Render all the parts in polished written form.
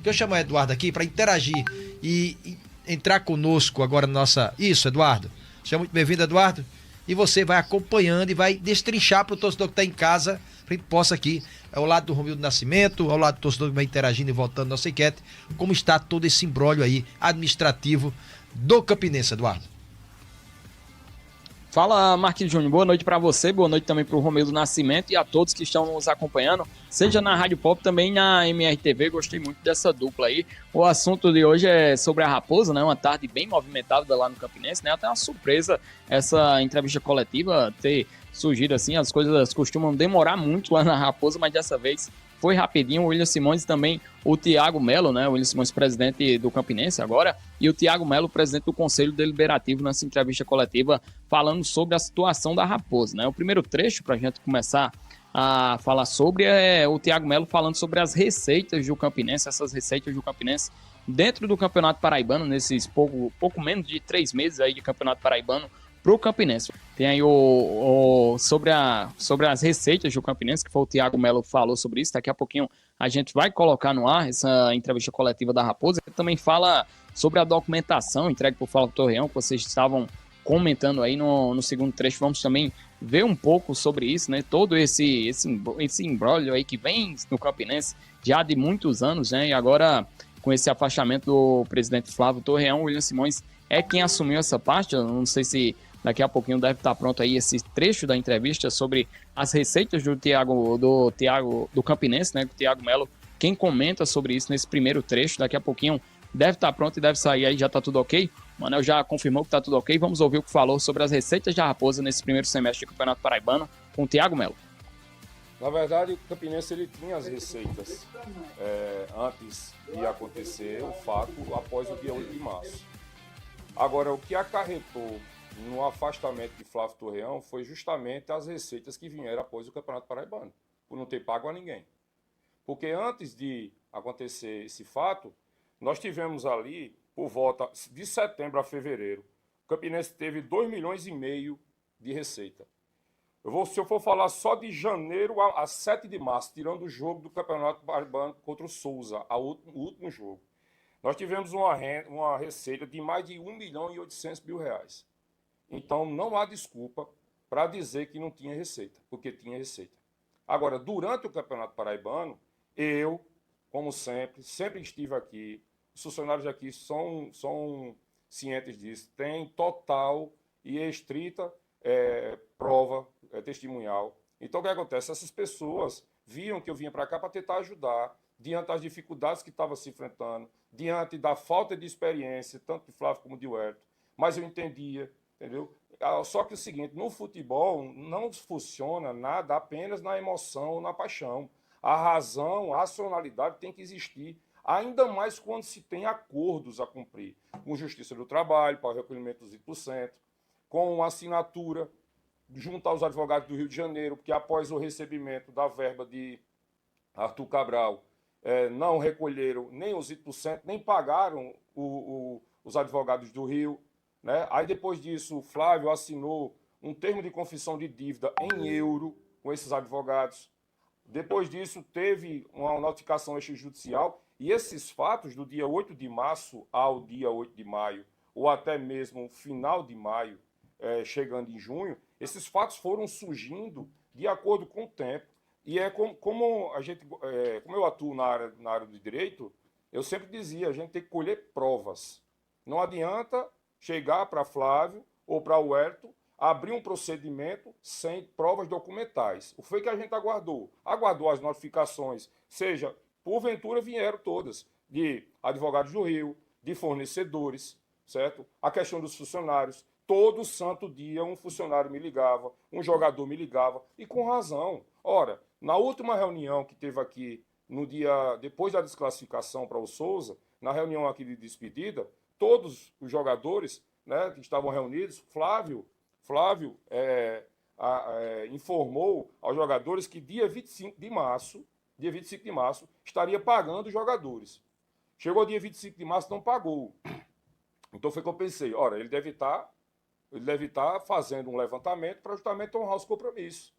que eu chamo o Eduardo aqui para interagir e entrar conosco agora na nossa... Isso, Eduardo. Seja muito bem-vindo, Eduardo. E você vai acompanhando e vai destrinchar para o torcedor que está em casa, para que possa aqui, ao lado do Romildo Nascimento, ao lado do torcedor que vai interagindo e voltando na nossa enquete, como está todo esse imbróglio aí administrativo do Campinense, Eduardo. Fala, Marquinhos Júnior, boa noite para você, boa noite também para o Romildo Nascimento e a todos que estão nos acompanhando, seja na Rádio Pop, também na MRTV, gostei muito dessa dupla aí. O assunto de hoje é sobre a Raposa, né, uma tarde bem movimentada lá no Campinense, né, até uma surpresa essa entrevista coletiva ter surgido assim, as coisas costumam demorar muito lá na Raposa, mas dessa vez foi rapidinho. O William Simões e também o Thiago Melo, né? O William Simões, presidente do Campinense agora, e o Thiago Melo, presidente do Conselho Deliberativo, nessa entrevista coletiva, falando sobre a situação da Raposa, né? O primeiro trecho, para a gente começar a falar sobre, é o Thiago Melo falando sobre as receitas do Campinense, essas receitas do Campinense dentro do Campeonato Paraibano, nesses pouco menos de 3 meses aí de Campeonato Paraibano, pro Campinense. Tem aí sobre as receitas do Campinense, que foi o Thiago Melo que falou sobre isso. Daqui a pouquinho a gente vai colocar no ar essa entrevista coletiva da Raposa. Ele também fala sobre a documentação entregue por Flávio Torreão, que vocês estavam comentando aí no segundo trecho. Vamos também ver um pouco sobre isso, né? Todo esse imbróglio aí que vem no Campinense já de muitos anos, né? E agora, com esse afastamento do presidente Flávio Torreão, o William Simões é quem assumiu essa parte. Eu não sei se daqui a pouquinho deve estar pronto aí esse trecho da entrevista sobre as receitas do Campinense, né? O Thiago Melo, quem comenta sobre isso nesse primeiro trecho. Daqui a pouquinho deve estar pronto e deve sair aí, já está tudo ok. O Manel já confirmou que está tudo ok. Vamos ouvir o que falou sobre as receitas da Raposa nesse primeiro semestre do Campeonato Paraibano com o Thiago Melo. Na verdade, o Campinense ele tinha as receitas antes de acontecer o fato após o dia 8 de março. Agora, o que acarretou no afastamento de Flávio Torreão foi justamente as receitas que vieram após o Campeonato Paraibano, por não ter pago a ninguém. Porque antes de acontecer esse fato, nós tivemos ali, por volta de setembro a fevereiro, o Campinense teve 2,5 milhões de receita. Se eu for falar só de janeiro a 7 de março, tirando o jogo do Campeonato Paraibano contra o Souza, o último jogo, nós tivemos uma receita de mais de 1.800.000 reais. Então, não há desculpa para dizer que não tinha receita, porque tinha receita. Agora, durante o Campeonato Paraibano, eu, como sempre estive aqui, os funcionários aqui são cientes disso, tem total e estrita prova testemunhal. Então, o que acontece? Essas pessoas viam que eu vinha para cá para tentar ajudar, diante das dificuldades que estava se enfrentando, diante da falta de experiência, tanto de Flávio como de Huerto, mas eu entendia, entendeu? Só que é o seguinte, no futebol não funciona nada apenas na emoção ou na paixão. A razão, a racionalidade tem que existir, ainda mais quando se tem acordos a cumprir, com Justiça do Trabalho, para o recolhimento dos 20%, com assinatura junto aos advogados do Rio de Janeiro, porque após o recebimento da verba de Arthur Cabral, não recolheram nem os 20%, nem pagaram os advogados do Rio, né? Aí depois disso, o Flávio assinou um termo de confissão de dívida em euro com esses advogados. Depois disso, teve uma notificação extrajudicial e esses fatos do dia 8 de março ao dia 8 de maio, ou até mesmo final de maio, chegando em junho, esses fatos foram surgindo de acordo com o tempo. E como eu atuo na área do direito, eu sempre dizia, a gente tem que colher provas. Não adianta chegar para Flávio ou para o Huerto, abrir um procedimento sem provas documentais. O que foi que a gente aguardou? Aguardou as notificações, seja, porventura vieram todas, de advogados do Rio, de fornecedores, certo? A questão dos funcionários. Todo santo dia um funcionário me ligava, um jogador me ligava, e com razão. Ora, na última reunião que teve aqui, depois da desclassificação para o Souza, na reunião aqui de despedida, todos os jogadores, né, que estavam reunidos, Flávio informou aos jogadores que dia 25 de março, estaria pagando os jogadores. Chegou dia 25 de março, não pagou. Então foi que eu pensei, ora, ele deve estar fazendo um levantamento para justamente honrar os compromissos.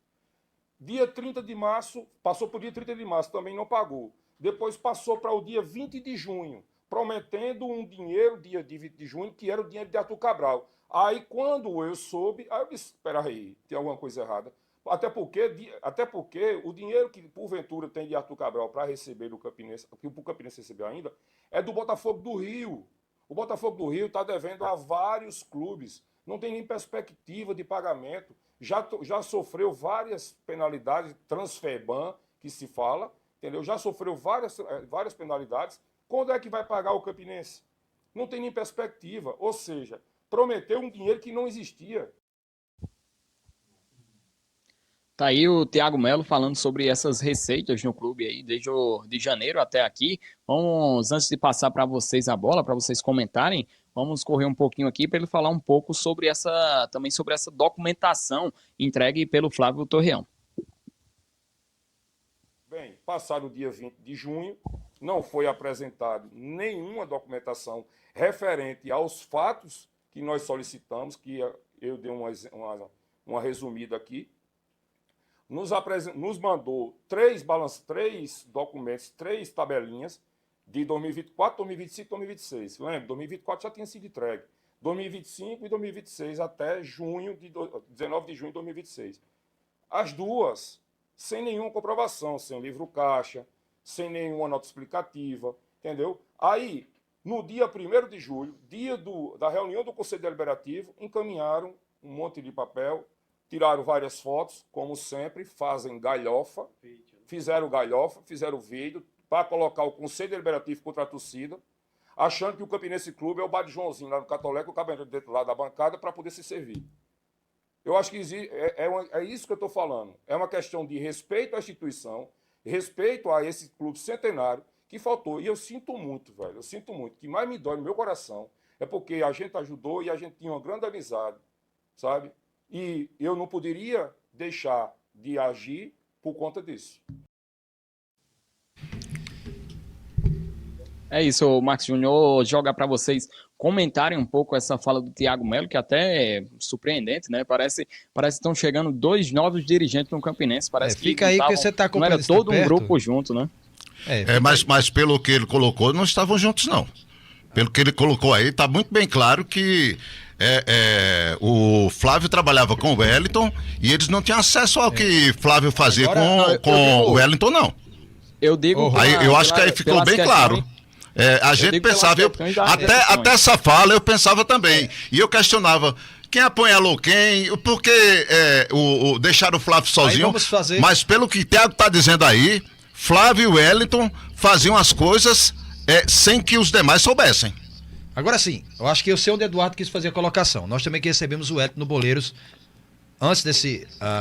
Dia 30 de março, passou por dia 30 de março, também não pagou. depois passou para o dia 20 de junho, prometendo um dinheiro, dia de 20 de junho, que era o dinheiro de Arthur Cabral. Aí, quando eu soube, aí eu disse, espera aí, tem alguma coisa errada. Até porque o dinheiro que, porventura, tem de Arthur Cabral para receber do Campinense, que o Campinense recebeu ainda, é do Botafogo do Rio. O Botafogo do Rio está devendo a vários clubes, não tem nem perspectiva de pagamento, já sofreu várias penalidades, transferban, que se fala, entendeu? Já sofreu várias penalidades. Quando é que vai pagar o Campinense? Não tem nem perspectiva, ou seja, prometeu um dinheiro que não existia. Tá aí o Thiago Melo falando sobre essas receitas no clube aí, desde de janeiro até aqui. Vamos, antes de passar para vocês a bola, para vocês comentarem, vamos correr um pouquinho aqui para ele falar um pouco sobre essa documentação entregue pelo Flávio Torreão. Bem, passado o dia 20 de junho, não foi apresentado nenhuma documentação referente aos fatos que nós solicitamos, que eu dei uma resumida aqui. Nos mandou três documentos, 3 tabelinhas de 2024, 2025 e 2026. Lembra, 2024 já tinha sido entregue. 2025 e 2026 até 19 de junho de 2026. As duas, sem nenhuma comprovação, sem livro caixa, sem nenhuma nota explicativa, entendeu? Aí, no dia 1º de julho, dia da reunião do Conselho Deliberativo, encaminharam um monte de papel, tiraram várias fotos, como sempre, fizeram galhofa, fizeram vídeo, para colocar o Conselho Deliberativo contra a torcida, achando que o Campinense Clube é o bar de Joãozinho, lá no Catolé, com o cabelo dentro lá da bancada, para poder se servir. Eu acho que é isso que eu estou falando. É uma questão de respeito à instituição, respeito a esse clube centenário, que faltou. E eu sinto muito, velho, eu sinto muito. O que mais me dói no meu coração é porque a gente ajudou e a gente tinha uma grande amizade, sabe? E eu não poderia deixar de agir por conta disso. É isso, o Max Júnior joga para vocês comentarem um pouco essa fala do Thiago Melo, que até é surpreendente, né? Parece que estão chegando 2 novos dirigentes no Campinense. Parece que fica aí que você está acompanhando. Não era todo um grupo junto, né? Mas pelo que ele colocou, não estavam juntos, não. Pelo que ele colocou aí, está muito bem claro que o Flávio trabalhava com o Wellington e eles não tinham acesso ao que Flávio fazia com o Wellington, não. Eu digo... eu acho que aí ficou bem claro. A gente pensava, até essa fala eu pensava também. E eu questionava, quem apunhalou quem? Por que deixaram o Flávio sozinho? Mas pelo que o Thiago está dizendo aí, Flávio e Wellington faziam as coisas sem que os demais soubessem. Agora sim, eu acho que eu sei onde o Eduardo quis fazer a colocação. Nós também que recebemos o Wellington no Boleiros, antes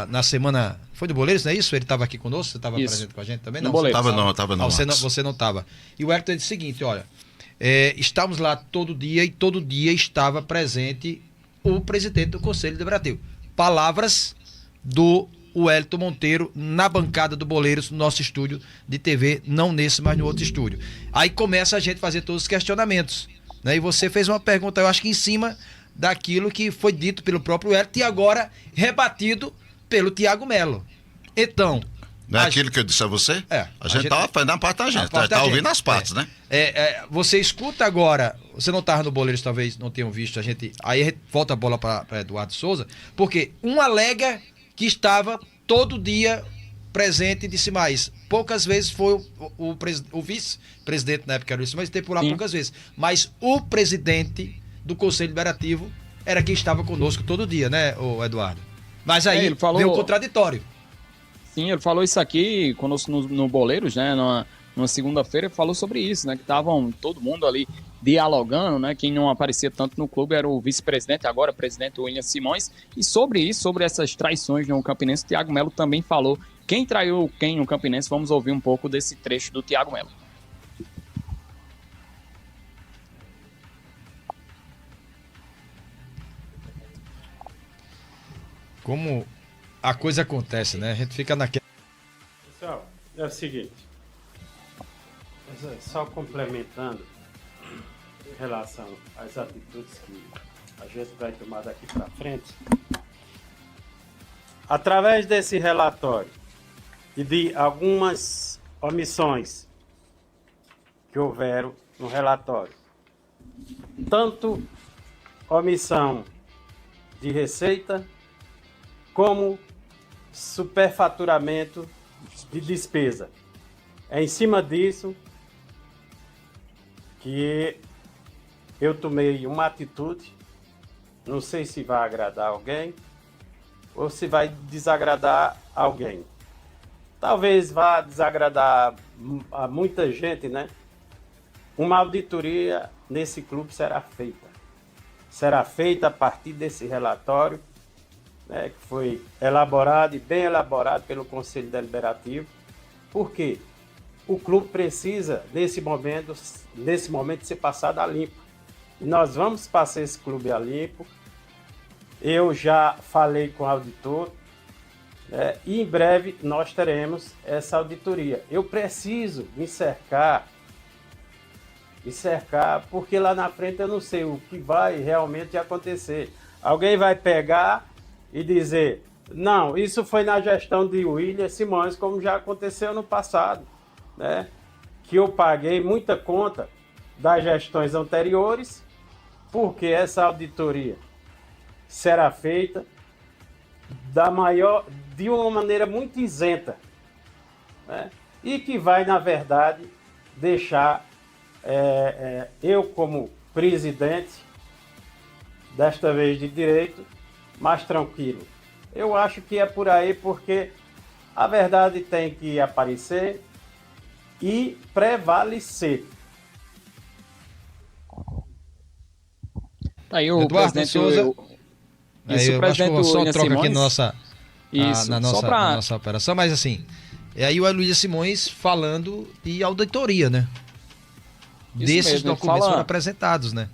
na semana... Foi do Boleiros, não é isso? Ele estava aqui conosco? Você estava presente com a gente também? Não, estava não. Você não estava. E o Wellington disse o seguinte, olha, estávamos lá todo dia e todo dia estava presente o presidente do Conselho Deliberativo. Palavras do Wellington Monteiro na bancada do Boleiros, no nosso estúdio de TV, não nesse, mas no outro estúdio. Aí começa a gente fazer todos os questionamentos, né? E você fez uma pergunta, eu acho que em cima daquilo que foi dito pelo próprio Wellington e agora rebatido pelo Thiago Melo. Então... Não é aquilo que eu disse a você? A gente estava fazendo a parte da gente, tá ouvindo as partes, né? Você escuta agora, você não estava no Boleiros, talvez não tenham visto, aí a gente volta a bola para Eduardo Souza, porque um alega que estava todo dia presente e disse mais. Poucas vezes foi o vice-presidente, na época era isso, mas esteve por lá poucas vezes. Mas o presidente do Conselho Deliberativo era quem estava conosco todo dia, né, Eduardo? Mas aí ele falou... veio o contraditório. Sim, ele falou isso aqui conosco no Boleiros, né, numa segunda-feira, ele falou sobre isso, né, que estavam todo mundo ali dialogando, né, quem não aparecia tanto no clube era o vice-presidente, agora presidente William Simões, e sobre isso, sobre essas traições no Campinense, o Thiago Melo também falou. Quem traiu quem no Campinense? Vamos ouvir um pouco desse trecho do Thiago Melo. Como a coisa acontece, né? A gente fica naquela... Pessoal, é o seguinte, só complementando em relação às atitudes que a gente vai tomar daqui para frente, através desse relatório e de algumas omissões que houveram no relatório. Tanto omissão de receita, como superfaturamento de despesa. É em cima disso que eu tomei uma atitude, não sei se vai agradar alguém ou se vai desagradar alguém. Talvez vá desagradar a muita gente, né? Uma auditoria nesse clube será feita. Será feita a partir desse relatório, né, que foi elaborado e bem elaborado pelo Conselho Deliberativo. Por quê? O clube precisa, nesse momento, ser passado a limpo. E nós vamos passar esse clube a limpo. Eu já falei com o auditor, e em breve nós teremos essa auditoria. Eu preciso me cercar, porque lá na frente eu não sei o que vai realmente acontecer. Alguém vai pegar e dizer, não, isso foi na gestão de William Simões, como já aconteceu no passado, né? Que eu paguei muita conta das gestões anteriores, porque essa auditoria será feita de uma maneira muito isenta, né? E que vai, na verdade, deixar eu, como presidente, desta vez de direito, mais tranquilo. Eu acho que é por aí, porque a verdade tem que aparecer e prevalecer. Aí o Eduardo presidente Souza. Isso, o presidente só William troca aqui Simões. na nossa operação, mas assim, aí o William Simões falando de auditoria, né? Desses mesmo, documentos foram apresentados, né?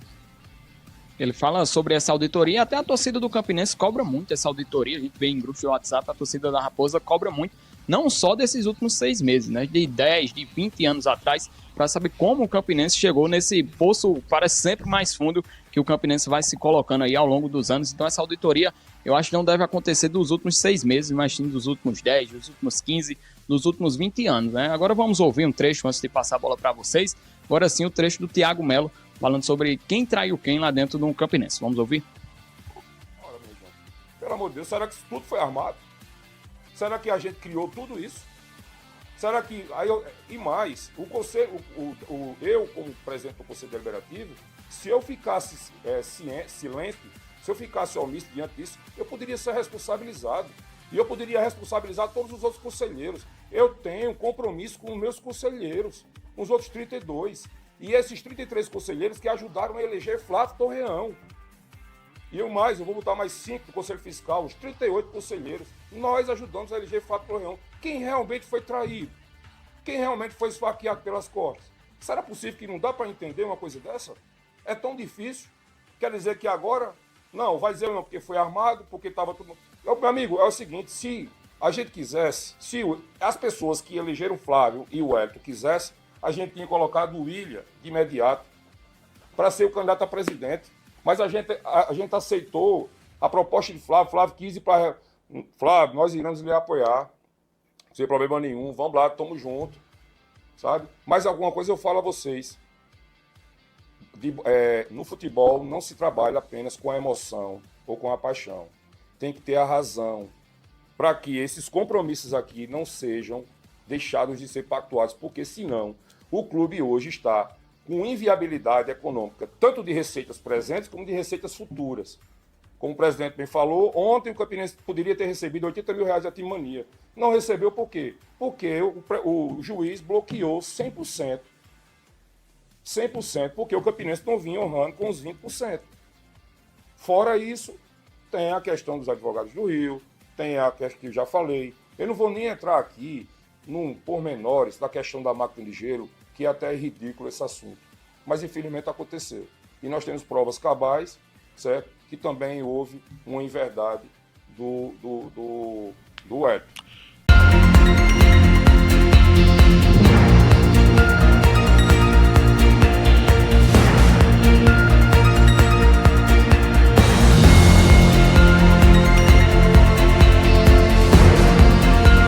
Ele fala sobre essa auditoria, até a torcida do Campinense cobra muito essa auditoria, a gente vê em grupos de WhatsApp, a torcida da Raposa cobra muito, não só desses últimos 6 meses, né, de 10, de 20 anos atrás, para saber como o Campinense chegou nesse poço, parece sempre mais fundo, que o Campinense vai se colocando aí ao longo dos anos. Então essa auditoria, eu acho que não deve acontecer dos últimos 6 meses, mas sim dos últimos 10, dos últimos 15, dos últimos 20 anos, né? Agora vamos ouvir um trecho antes de passar a bola para vocês, agora sim o trecho do Thiago Melo, falando sobre quem traiu quem lá dentro do Campinense. Vamos ouvir? Olha, meu irmão, pelo amor de Deus, será que isso tudo foi armado? Será que a gente criou tudo isso? Será que... E mais, o conselho, eu, como presidente do Conselho Deliberativo, se eu ficasse silente, se eu ficasse omisso diante disso, eu poderia ser responsabilizado. E eu poderia responsabilizar todos os outros conselheiros. Eu tenho compromisso com os meus conselheiros, com os outros 32. E esses 33 conselheiros que ajudaram a eleger Flávio Torreão. E eu vou botar mais 5 do Conselho Fiscal, os 38 conselheiros. Nós ajudamos a eleger Flávio Torreão. Quem realmente foi traído? Quem realmente foi esfaqueado pelas costas? Será possível que não dá para entender uma coisa dessa? É tão difícil. Quer dizer que agora, não, vai dizer não, porque foi armado, porque estava tudo... Meu amigo, é o seguinte, se a gente quisesse, se as pessoas que elegeram Flávio e o Hélio quisessem, a gente tinha colocado o William de imediato para ser o candidato a presidente. Mas a gente aceitou a proposta de Flávio. Flávio quis ir para... Flávio, nós iremos lhe apoiar. Sem problema nenhum. Vamos lá, estamos juntos. Sabe? Mas alguma coisa eu falo a vocês. No futebol não se trabalha apenas com a emoção ou com a paixão. Tem que ter a razão para que esses compromissos aqui não sejam deixados de ser pactuados, porque senão o clube hoje está com inviabilidade econômica, tanto de receitas presentes como de receitas futuras. Como o presidente bem falou, ontem o Campinense poderia ter recebido R$80 mil de Artimania. Não recebeu por quê? Porque o juiz bloqueou 100%. 100%, porque o Campinense não vinha honrando com os 20%. Fora isso, tem a questão dos advogados do Rio, tem a questão que eu já falei. Eu não vou nem entrar aqui num pormenores da questão da máquina de gelo, que até é ridículo esse assunto. Mas infelizmente aconteceu. E nós temos provas cabais, certo? Que também houve uma inverdade do Hélio.